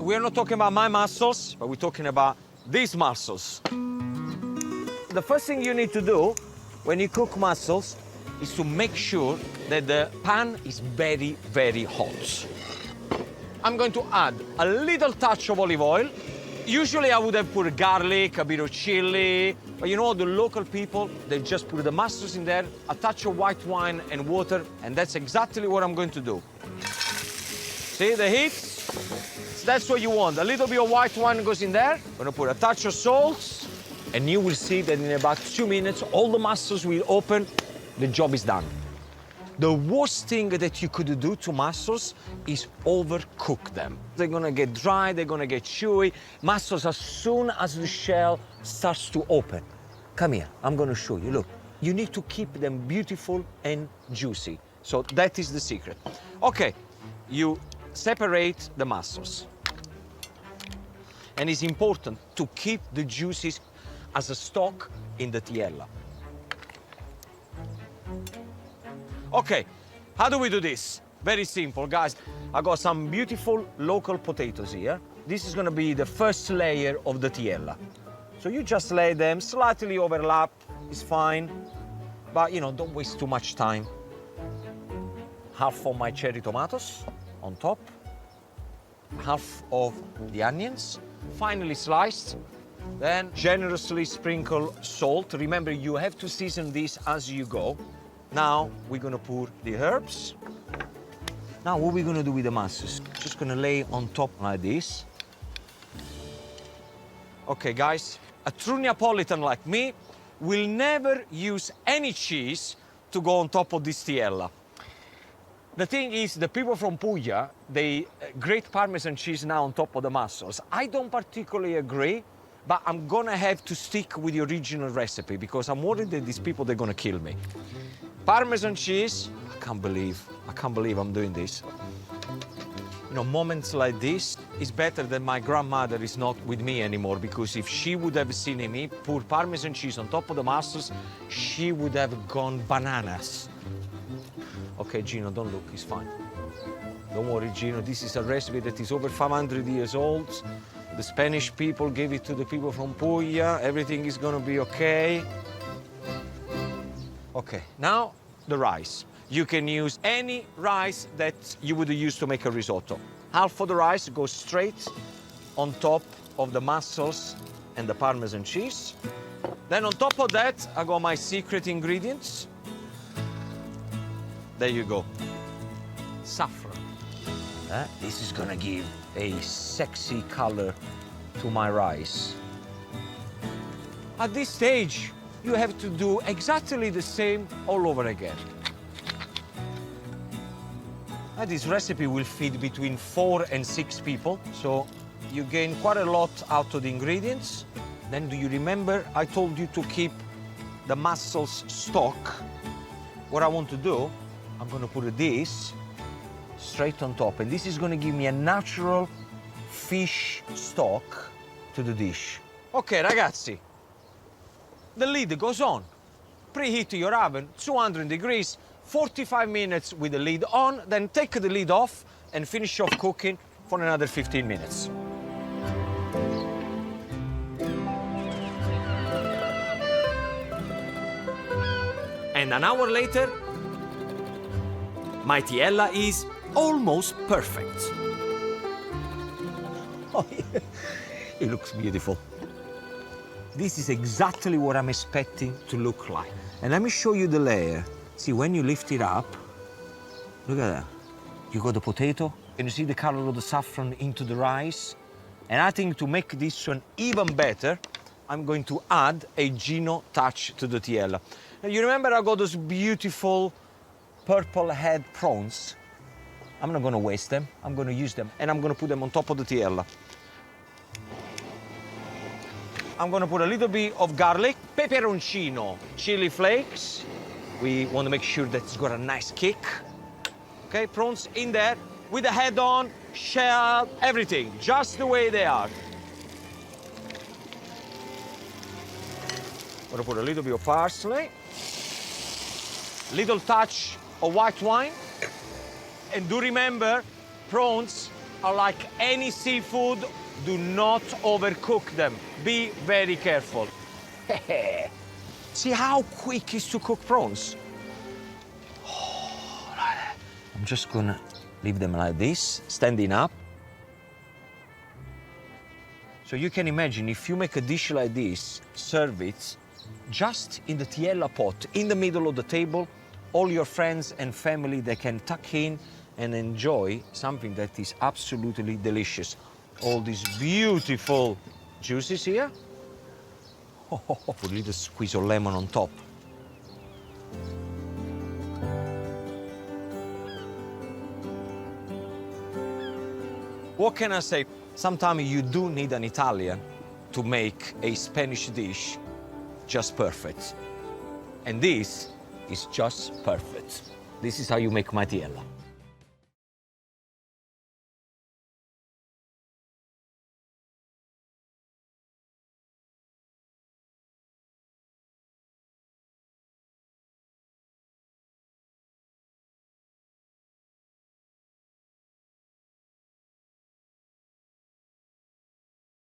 we're not talking about my mussels, but we're talking about these mussels. The first thing you need to do when you cook mussels is to make sure that the pan is very, very hot. I'm going to add a little touch of olive oil. Usually I would have put garlic, a bit of chili, but you know, the local people, they just put the mussels in there, a touch of white wine and water, and that's exactly what I'm going to do. See the heat? That's what you want. A little bit of white wine goes in there. I'm gonna put a touch of salt, and you will see that in about 2 minutes, all the mussels will open, the job is done. The worst thing that you could do to mussels is overcook them. They're gonna get dry, they're gonna get chewy. Mussels, as soon as the shell starts to open. Come here, I'm gonna show you, look. You need to keep them beautiful and juicy. So that is the secret. Okay, you separate the mussels. And it's important to keep the juices as a stock in the tiella. Okay, how do we do this? Very simple, guys. I got some beautiful local potatoes here. This is gonna be the first layer of the tiella. So you just lay them, slightly overlap, it's fine. But, you know, don't waste too much time. Half of my cherry tomatoes on top. Half of the onions, finely sliced. Then generously sprinkle salt. Remember, you have to season this as you go. Now we're gonna put the herbs. Now what we're gonna do with the mussels? Just gonna lay on top like this. Okay, guys, a true Neapolitan like me will never use any cheese to go on top of this tiella. The thing is, the people from Puglia, they grate Parmesan cheese now on top of the mussels. I don't particularly agree, but I'm gonna have to stick with the original recipe because I'm worried that these people, they're gonna kill me. Parmesan cheese, I can't believe I'm doing this. You know, moments like this is better than my grandmother is not with me anymore, because if she would have seen me pour Parmesan cheese on top of the mussels, she would have gone bananas. Okay, Gino, don't look, it's fine. Don't worry, Gino, this is a recipe that is over 500 years old. The Spanish people gave it to the people from Puglia. Everything is gonna be okay. Okay, now the rice. You can use any rice that you would use to make a risotto. Half of the rice goes straight on top of the mussels and the Parmesan cheese. Then on top of that, I got my secret ingredients. There you go. Saffron. This is gonna give a sexy color to my rice. At this stage, you have to do exactly the same all over again. This recipe will feed between 4 and 6 people, so you gain quite a lot out of the ingredients. Then do you remember I told you to keep the mussels stock? What I want to do, I'm gonna put this straight on top, and this is gonna give me a natural fish stock to the dish. Okay, ragazzi, the lid goes on. Preheat your oven, 200 degrees, 45 minutes with the lid on, then take the lid off and finish off cooking for another 15 minutes. And an hour later, my tiella is almost perfect. Oh, yeah. It looks beautiful. This is exactly what I'm expecting to look like. And let me show you the layer. See, when you lift it up, look at that. You got the potato, and you see the color of the saffron into the rice. And I think to make this one even better, I'm going to add a Gino touch to the tiella. Now, you remember I got those beautiful purple head prawns? I'm not gonna waste them. I'm gonna use them, and I'm gonna put them on top of the tiella. I'm gonna put a little bit of garlic, peperoncino, chili flakes. We want to make sure that it's got a nice kick. Okay, prawns in there with the head on, shell, everything, just the way they are. I'm gonna put a little bit of parsley, little touch of white wine, and do remember, prawns are like any seafood. Do not overcook them. Be very careful. See how quick it is to cook prawns? I'm just gonna leave them like this, standing up. So you can imagine if you make a dish like this, serve it just in the Tiella pot, in the middle of the table, all your friends and family, they can tuck in and enjoy something that is absolutely delicious. All these beautiful juices here. Put a little squeeze of lemon on top. What can I say? Sometimes you do need an Italian to make a Spanish dish just perfect. And this is just perfect. This is how you make my Tiella.